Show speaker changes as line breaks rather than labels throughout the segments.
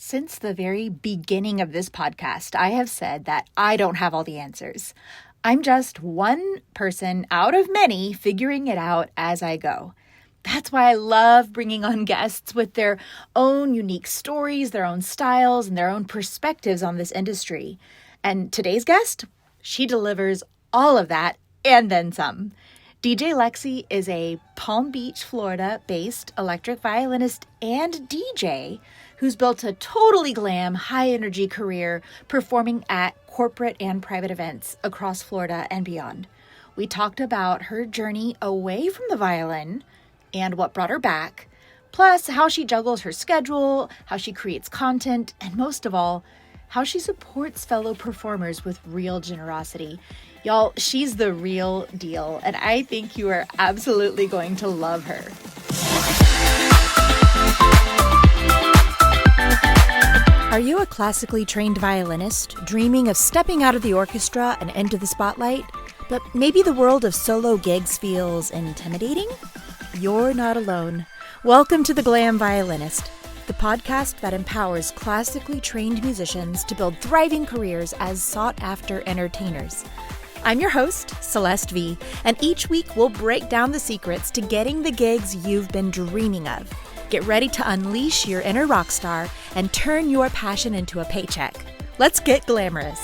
Since the very beginning of this podcast, I have said that I don't have all the answers. I'm just one person out of many figuring it out as I go. That's why I love bringing on guests with their own unique stories, their own styles, and their own perspectives on this industry. And today's guest, she delivers all of that and then some. DJ Lexey is a Palm Beach, Florida-based electric violinist and DJ who's built a totally glam, high-energy career performing at corporate and private events across Florida and beyond. We talked about her journey away from the violin and what brought her back, plus how she juggles her schedule, how she creates content, and most of all, how she supports fellow performers with real generosity. Y'all, she's the real deal, and I think you are absolutely going to love her. Are you a classically trained violinist dreaming of stepping out of the orchestra and into the spotlight, but maybe the world of solo gigs feels intimidating? You're not alone. Welcome to the Glam Violinist, the podcast that empowers classically trained musicians to build thriving careers as sought-after entertainers. I'm your host, Celeste VEE, and each week we'll break down the secrets to getting the gigs you've been dreaming of. Get ready to unleash your inner rock star and turn your passion into a paycheck. Let's get glamorous.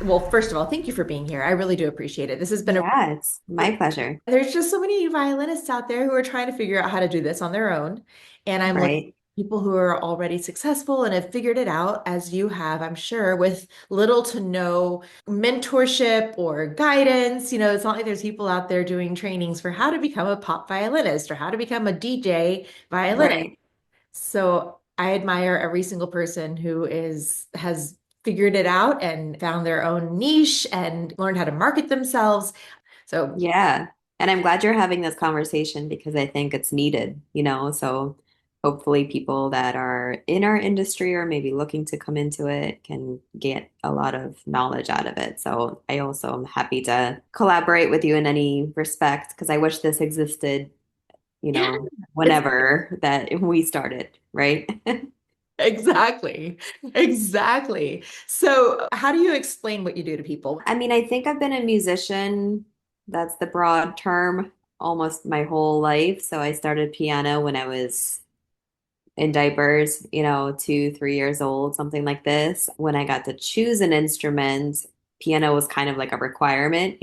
Well, first of all, thank you for being here. I really do appreciate it. This has been
it's my pleasure.
There's just so many violinists out there who are trying to figure out how to do this on their own. And I'm looking at people who are already successful and have figured it out, as you have, I'm sure, with little to no mentorship or guidance. You know, it's not like there's people out there doing trainings for how to become a pop violinist or how to become a DJ violinist.
Right.
So I admire every single person who has figured it out and found their own niche and learned how to market themselves. So
Yeah. And I'm glad you're having this conversation because I think it's needed, so hopefully people that are in our industry or maybe looking to come into it can get a lot of knowledge out of it. So I also am happy to collaborate with you in any respect because I wish this existed,
yeah,
whenever that we started, right?
exactly. Exactly. So how do you explain what you do to people?
I mean, I think I've been a musician, that's the broad term, almost my whole life. So I started piano when I was in diapers, 2, 3 years old, something like this. When I got to choose an instrument, piano was kind of like a requirement,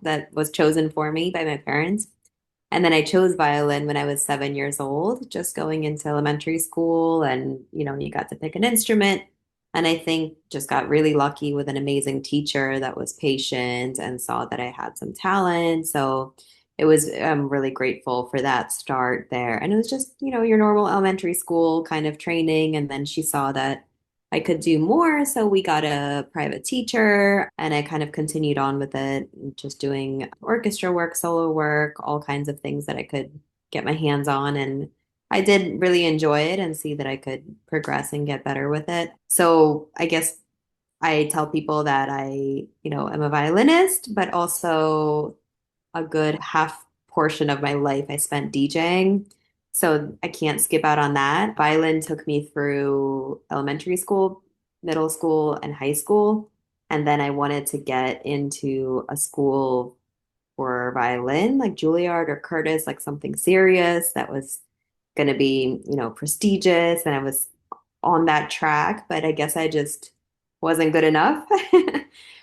that was chosen for me by my parents. And then I chose violin when I was 7 years old, just going into elementary school. And, you got to pick an instrument. And I think just got really lucky with an amazing teacher that was patient and saw that I had some talent. So I'm really grateful for that start there. And it was just, your normal elementary school kind of training. And then she saw that I could do more. So we got a private teacher and I kind of continued on with it, just doing orchestra work, solo work, all kinds of things that I could get my hands on. And I did really enjoy it and see that I could progress and get better with it. So I guess I tell people that I, am a violinist, but also a good half portion of my life I spent DJing. So I can't skip out on that. Violin took me through elementary school, middle school, and high school. And then I wanted to get into a school for violin, like Juilliard or Curtis, like something serious that was going to be, prestigious. And I was on that track, but I guess I just wasn't good enough,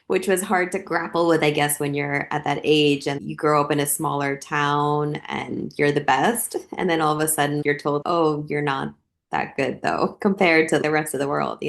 which was hard to grapple with, I guess, when you're at that age and you grow up in a smaller town and you're the best. And then all of a sudden you're told, oh, you're not that good though, compared to the rest of the world.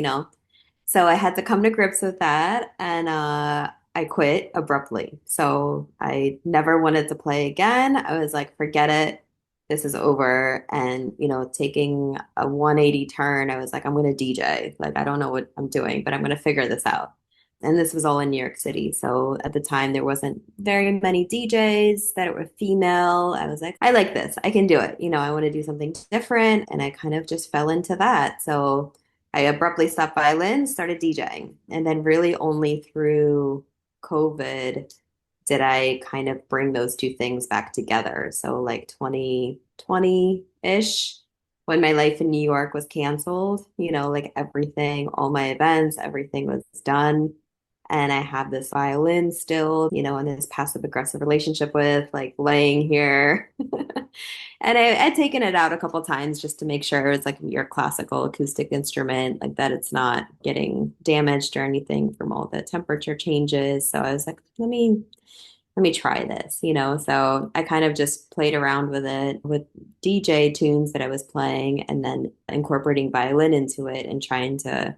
So I had to come to grips with that and I quit abruptly. So I never wanted to play again. I was like, forget it. This is over. And, taking a 180 turn, I was like, I'm going to DJ. Like, I don't know what I'm doing, but I'm going to figure this out. And this was all in New York City. So at the time, there wasn't very many DJs that were female. I was like, I like this. I can do it. I want to do something different. And I kind of just fell into that. So I abruptly stopped violin, started DJing. And then really only through COVID did I kind of bring those two things back together. So like 2020-ish, when my life in New York was canceled, like everything, all my events, everything was done. And I have this violin still, in this passive aggressive relationship with like laying here. And I'd taken it out a couple times just to make sure it's like your classical acoustic instrument, like that it's not getting damaged or anything from all the temperature changes. So I was like, let me try this. So I kind of just played around with it with DJ tunes that I was playing and then incorporating violin into it and trying to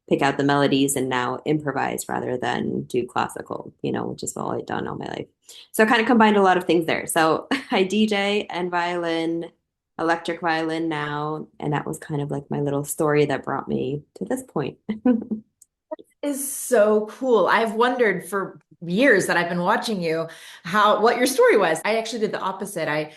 pick out the melodies and now improvise rather than do classical, which is all I'd done all my life. So I kind of combined a lot of things there. So I DJ and violin, electric violin now, and that was kind of like my little story that brought me to this point.
Is so cool. I've wondered for years that I've been watching you what your story was. I actually did the opposite. I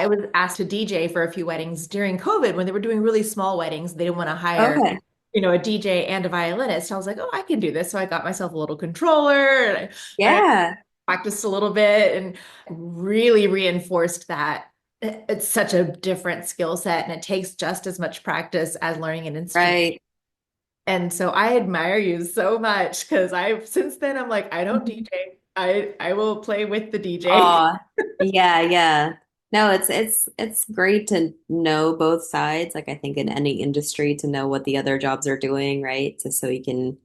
was asked to DJ for a few weddings during COVID when they were doing really small weddings. They didn't want to hire,
Okay.
a DJ and a violinist. I was like, oh, I can do this. So I got myself a little controller and I
Yeah.
practiced a little bit and really reinforced that it's such a different skill set and it takes just as much practice as learning an instrument.
Right.
And so I admire you so much because since then I'm like, I don't DJ. I will play with the DJ.
Oh, yeah, yeah. No, it's great to know both sides. Like I think in any industry to know what the other jobs are doing, right? So you can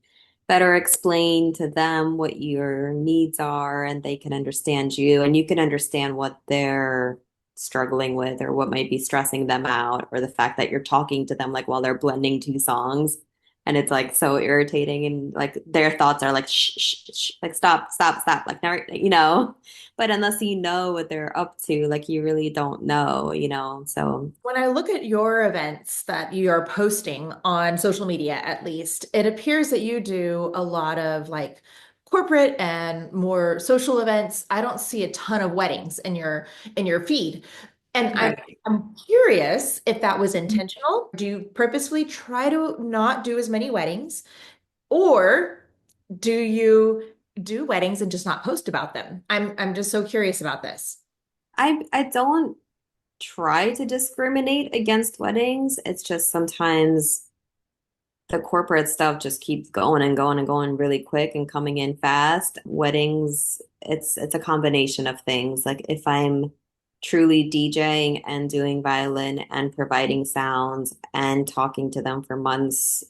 better explain to them what your needs are and they can understand you and you can understand what they're struggling with or what might be stressing them out or the fact that you're talking to them like while they're blending two songs and it's like so irritating and like their thoughts are like shh, shh, shh, like stop, stop, stop, like never. But unless you know what they're up to, like you really don't know. So
When I look at your events that you are posting on social media, at least, it appears that you do a lot of like corporate and more social events. I don't see a ton of weddings in your feed. And
right.
I'm curious if that was intentional. Do you purposefully try to not do as many weddings, or do you do weddings and just not post about them? I'm just so curious about this.
I don't try to discriminate against weddings. It's just sometimes the corporate stuff just keeps going and going and going really quick and coming in fast. Weddings, it's a combination of things. Like if I'm truly DJing and doing violin and providing sounds and talking to them for months,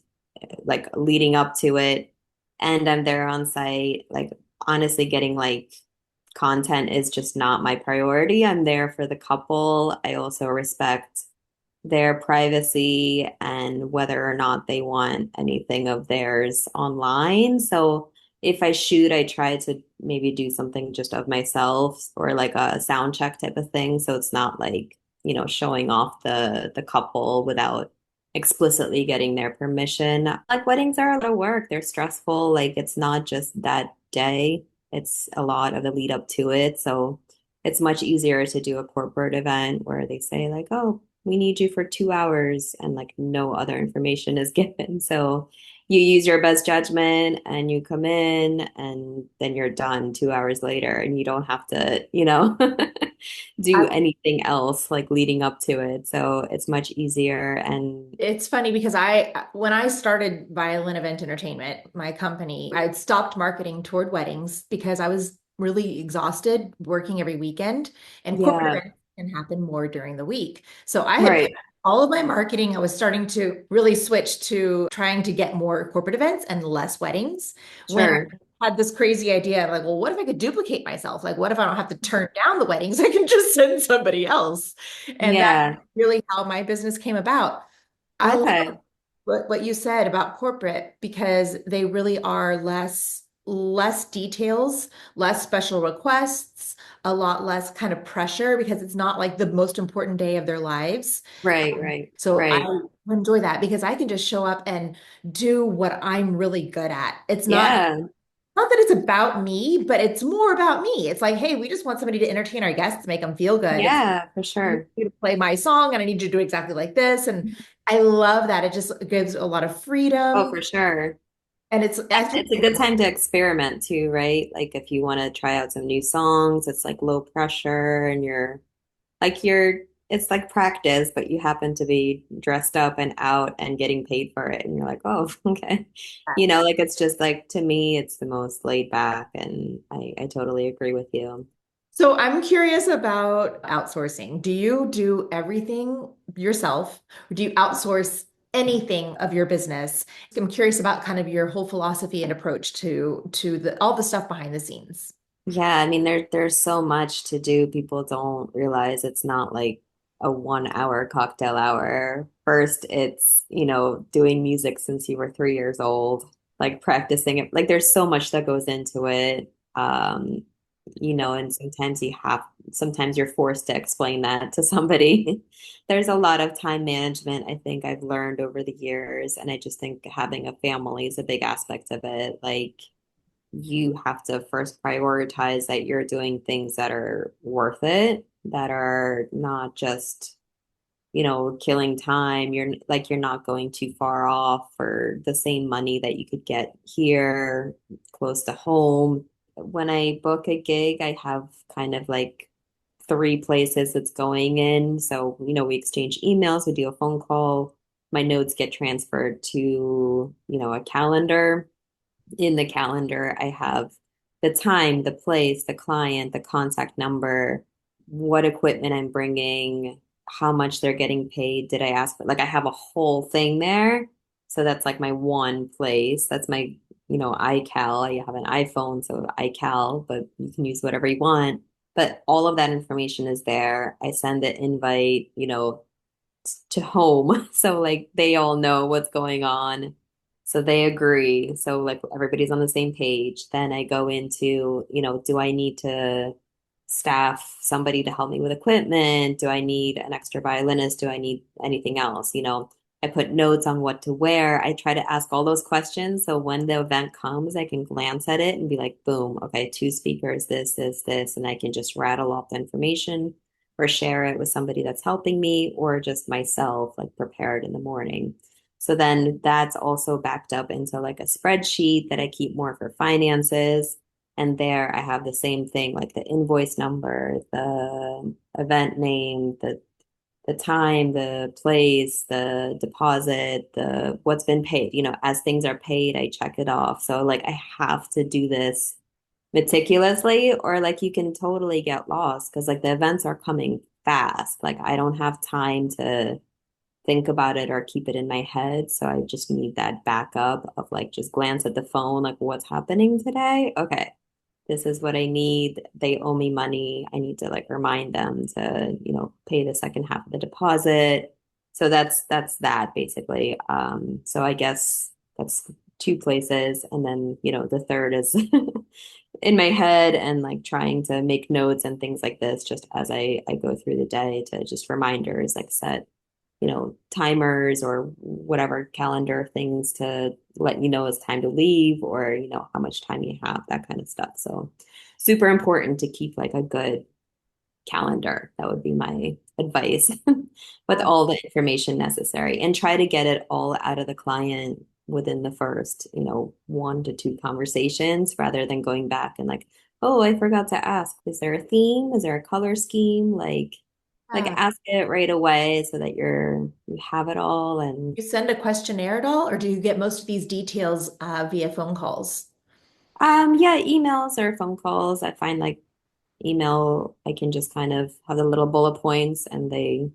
like leading up to it, and I'm there on site, like honestly getting like content is just not my priority. I'm there for the couple. I also respect their privacy and whether or not they want anything of theirs online. So if I shoot, I try to maybe do something just of myself or like a sound check type of thing. So it's not like, showing off the couple without explicitly getting their permission. Like weddings are a lot of work. They're stressful. Like it's not just that day. It's a lot of the lead up to it. So it's much easier to do a corporate event where they say like, oh, we need you for 2 hours and like no other information is given. So you use your best judgment and you come in and then you're done 2 hours later and you don't have to, do anything else like leading up to it. So it's much easier and
It's funny because when I started Violin Event Entertainment, my company, I'd stopped marketing toward weddings because I was really exhausted working every weekend, and corporate
yeah,
events can happen more during the week. So I had
right.
all of my marketing, I was starting to really switch to trying to get more corporate events and less weddings. When
Sure.
I had this crazy idea of like, well, what if I could duplicate myself? Like, what if I don't have to turn down the weddings? I can just send somebody else. And that's
Yeah.
really how my business came about. I love
Okay.
what you said about corporate because they really are less details, less special requests, a lot less kind of pressure because it's not like the most important day of their lives.
Right, right,
So I
right.
enjoy that because I can just show up and do what I'm really good at. It's
Yeah.
not that it's about me, but it's more about me. It's like, hey, we just want somebody to entertain our guests, make them feel good. It's
Yeah, for
I need
sure.
you to play my song and I need you to do exactly like this. And I love that. It just gives a lot of
Oh,
freedom.
for sure.
And it's, I think,
It's a good time to experiment too, right? Like if you want to try out some new songs, it's like low pressure and it's like practice, but you happen to be dressed up and out and getting paid for it. And you're like, oh, okay. Like it's just like to me, it's the most laid back. And I totally agree with you.
so I'm curious about outsourcing. Do you do everything yourself? Or do you outsource anything of your business? I'm curious about kind of your whole philosophy and approach to all the stuff behind the scenes.
Yeah, I mean there's so much to do. People don't realize it's not like a 1 hour cocktail hour. First, it's, doing music since you were 3 years old, like practicing it. Like there's so much that goes into it. And sometimes you're forced to explain that to somebody. There's a lot of time management I think I've learned over the years, and I just think having a family is a big aspect of it. Like you have to first prioritize that you're doing things that are worth it, that are not just, killing time. You're not going too far off for the same money that you could get here close to home. When I book a gig, I have kind of like three places it's going in. So, we exchange emails, we do a phone call, my notes get transferred to, a calendar. In the calendar, I have the time, the place, the client, the contact number, what equipment I'm bringing, how much they're getting paid. Did I ask for, like, I have a whole thing there. So that's like my one place. That's my, iCal. I have an iPhone, so iCal, but you can use whatever you want. But all of that information is there. I send the invite, to home. So like they all know what's going on. So they agree. So like everybody's on the same page. Then I go into, do I need to staff somebody to help me with equipment? Do I need an extra violinist? Do I need anything else? I put notes on what to wear. I try to ask all those questions. So when the event comes, I can glance at it and be like, boom, okay, two speakers, this, and I can just rattle off the information or share it with somebody that's helping me or just myself, like prepared in the morning. So then that's also backed up into like a spreadsheet that I keep more for finances. And there I have the same thing, like the invoice number, the event name, the time, the place, the deposit, the what's been paid. As things are paid, I check it off. So like I have to do this meticulously, or like you can totally get lost because like the events are coming fast. Like I don't have time to think about it or keep it in my head. So I just need that backup of like just glance at the phone, like what's happening today? Okay, this is what I need. They owe me money. I need to like remind them to, pay the second half of the deposit. So that's that basically. So I guess that's two places. And then, the third is in my head and like trying to make notes and things like this just as I go through the day to just reminders, like set, timers or whatever calendar things to let you know it's time to leave or, how much time you have, that kind of stuff. So super important to keep like a good calendar. That would be my advice with all the information necessary and try to get it all out of the client within the first, 1 to 2 conversations rather than going back and like, oh, I forgot to ask, is there a theme? Is there a color scheme? Like
Yeah.
ask it right away so that you have it all. And
You send a questionnaire at all, or do you get most of these details via phone calls?
yeah, emails or phone calls. I find like email, I can just kind of have the little bullet points and they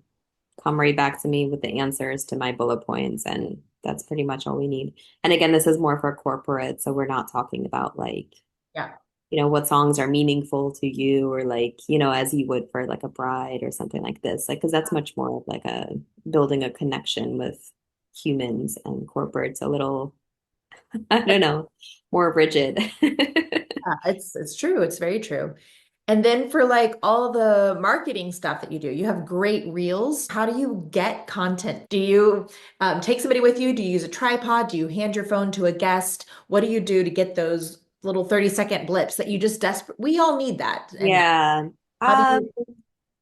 come right back to me with the answers to my bullet points. And that's pretty much all we need. And again, this is more for corporate. So we're not talking about like,
Yeah.
what songs are meaningful to you or like, as you would for like a bride or something like this. Like, because that's much more of like a building a connection with humans and corporate's a little, I don't know, more rigid.
It's true. It's very true. And then for like all the marketing stuff that you do, you have great reels. How do you get content? Do you take somebody with you? Do you use a tripod? Do you hand your phone to a guest? What do you do to get those little 30-second blips that you just desperate? We all need that. And
Yeah.
how do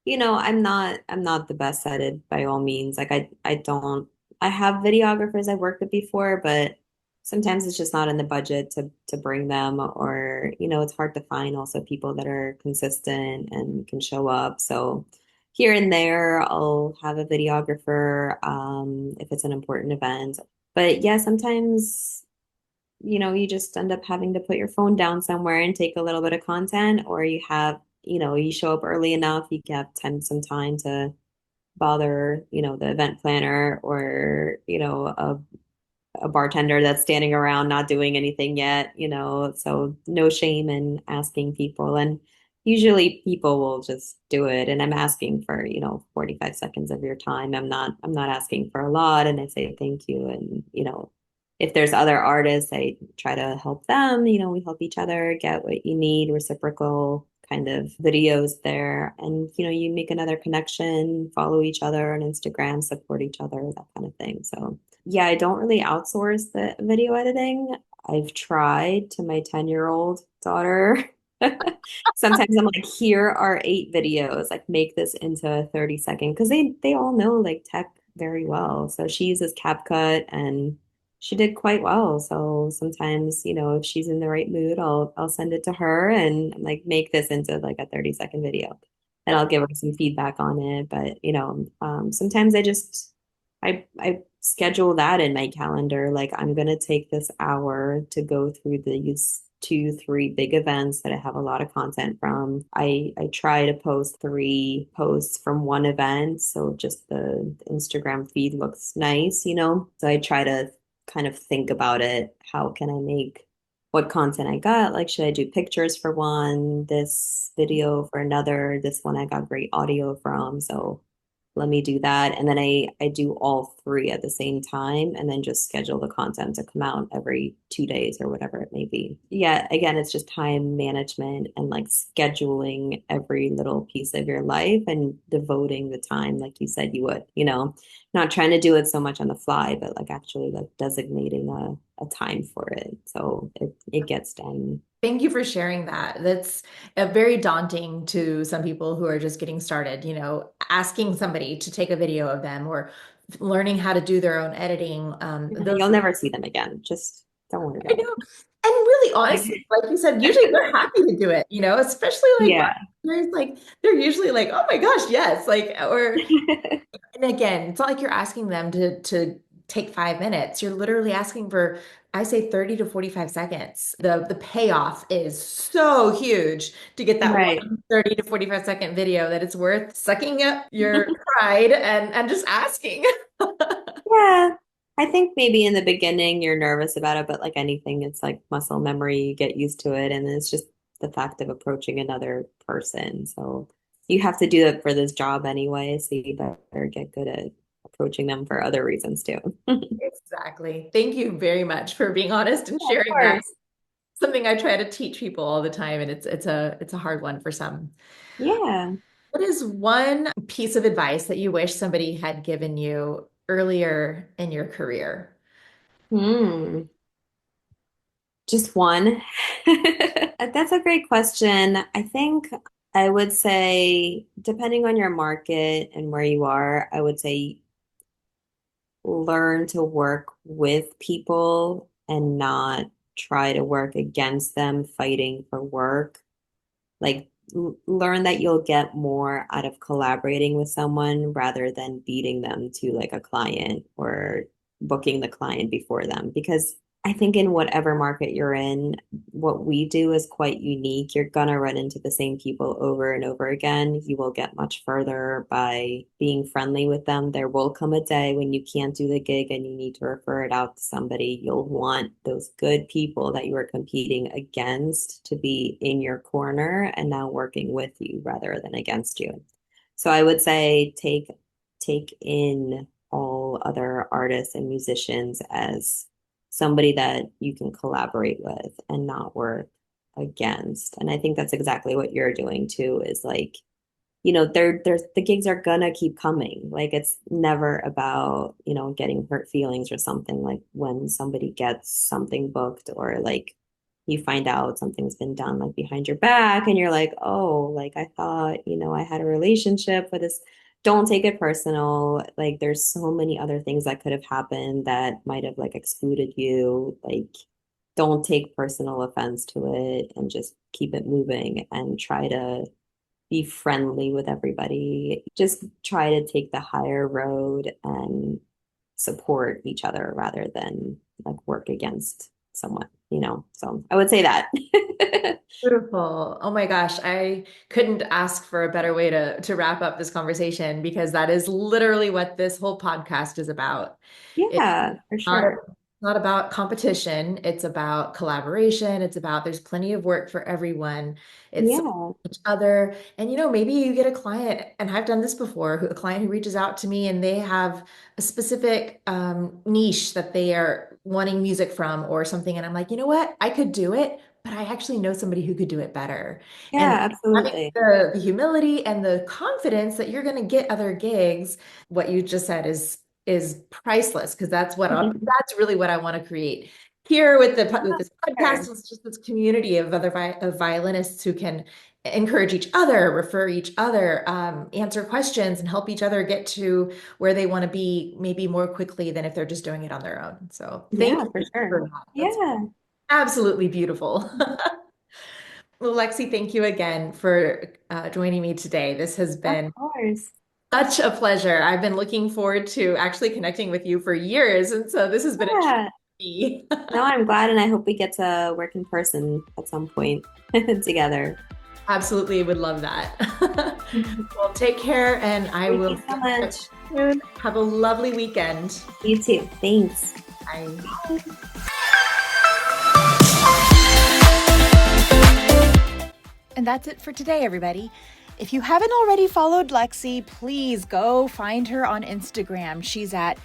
I'm not the best at it by all means. Like I don't I have videographers I've worked with before, but sometimes it's just not in the budget to bring them, or it's hard to find also people that are consistent and can show up. So here and there, I'll have a videographer if it's an important event. But yeah, sometimes you just end up having to put your phone down somewhere and take a little bit of content, or you show up early enough, you have some time to bother, the event planner or, a bartender that's standing around not doing anything yet, so no shame in asking people. And usually people will just do it. And I'm asking for, 45 seconds of your time. I'm not asking for a lot. And I say thank you. And, if there's other artists, I try to help them, we help each other get what you need, reciprocal kind of videos there. And, you make another connection, follow each other on Instagram, support each other, that kind of thing. So yeah, I don't really outsource the video editing. I've tried to my 10-year-old daughter. Sometimes I'm like, here are 8 videos, like make this into a 30-second, because they all know like tech very well. So she uses CapCut and she did quite well. So sometimes, if she's in the right mood, I'll send it to her and I'm like, make this into like a 30-second video. And I'll give her some feedback on it. But sometimes I schedule that in my calendar. Like I'm gonna take this hour to go through these 2, 3 big events that I have a lot of content from. I try to post 3 posts from one event, so just the Instagram feed looks nice. So I try to kind of think about it. How can I make what content I got? Like, should I do pictures for one, this video for another, this one I got great audio from. So let me do that. And then I do all 3 at the same time and then just schedule the content to come out every 2 days or whatever it may be. Yeah, again, it's just time management and like scheduling every little piece of your life and devoting the time like you said you would, not trying to do it so much on the fly, but like actually like designating a time for it. So it gets done.
Thank you for sharing that. That's very daunting to some people who are just getting started, asking somebody to take a video of them or learning how to do their own editing.
You'll never see them again. Just don't worry
I
about
know. And really honestly, like you said, usually they're happy to do it, especially
it.
like
Yeah.
there's like they're usually like, oh my gosh, yes. Like, or and again, it's not like you're asking them to take 5 minutes. You're literally asking for, I say 30 to 45 seconds. The payoff is so huge to get that
Right.
one 30 to 45-second video that it's worth sucking up your pride and just asking.
Yeah. I think maybe in the beginning you're nervous about it, but like anything, it's like muscle memory. You get used to it. And it's just the fact of approaching another person. So you have to do it for this job anyway. So you better get good at approaching them for other reasons too.
Exactly. Thank you very much for being honest and
Of
sharing that.
course.
Something I try to teach people all the time, and it's a hard one for some.
Yeah.
What is one piece of advice that you wish somebody had given you earlier in your career?
Hmm. Just one. That's a great question. I think I would say, depending on your market and where you are, I would say learn to work with people and not try to work against them fighting for work. Like learn that you'll get more out of collaborating with someone rather than beating them to like a client or booking the client before them. Because I think in whatever market you're in, what we do is quite unique. You're gonna run into the same people over and over again. You will get much further by being friendly with them. There will come a day when you can't do the gig and you need to refer it out to somebody. You'll want those good people that you are competing against to be in your corner and now working with you rather than against you. So I would say take in all other artists and musicians as somebody that you can collaborate with and not work against. And I think that's exactly what you're doing too, is like, there's the gigs are gonna keep coming. Like it's never about, getting hurt feelings or something. Like when somebody gets something booked or like you find out something's been done like behind your back and you're like, oh, like I thought, I had a relationship with this don't take it personal. Like there's so many other things that could have happened that might have like excluded you. Like don't take personal offense to it and just keep it moving and try to be friendly with everybody. Just try to take the higher road and support each other rather than like work against someone, you know? So I would say that.
Beautiful. Oh my gosh, I couldn't ask for a better way to wrap up this conversation because that is literally what this whole podcast is about. It's
Yeah, for
not,
sure.
not about competition. It's about collaboration. It's about there's plenty of work for everyone. It's
Yeah.
each other. And maybe you get a client, and I've done this before, a client who reaches out to me and they have a specific niche that they are wanting music from or something. And I'm like, you know what? I could do it, but I actually know somebody who could do it better. And
Yeah,
having
absolutely.
the humility and the confidence that you're going to get other gigs, what you just said is priceless because that's really what I want to create here with this
Sure.
podcast. It's just this community of other of violinists who can encourage each other, refer each other, answer questions, and help each other get to where they want to be maybe more quickly than if they're just doing it on their own. So thank
Yeah, for
you
sure.
for that. That's
Yeah,
absolutely beautiful. Well, Lexi, thank you again for joining me today. This has
of
been
course.
such a pleasure. I've been looking forward to actually connecting with you for years, and so this has been a treat
Yeah.
for me.
No, I'm glad, and I hope we get to work in person at some point together.
Absolutely would love that. Well, take care, and I
Thank
will
you so much.
soon. Have a lovely weekend.
You too. Thanks.
Bye.
And that's it for today, everybody. If you haven't already followed Lexey, please go find her on Instagram. She's at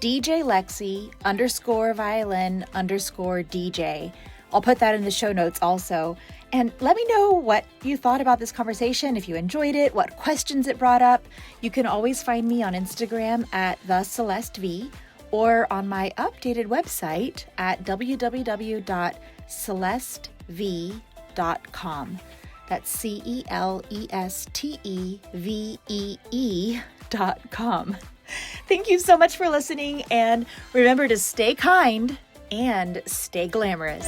DJ Lexey _violin_DJ. I'll put that in the show notes also. And let me know what you thought about this conversation, if you enjoyed it, what questions it brought up. You can always find me on Instagram at the Celeste VEE or on my updated website at www.celestevee.com. That's CELESTEVEE.com. Thank you so much for listening, and remember to stay kind and stay glamorous.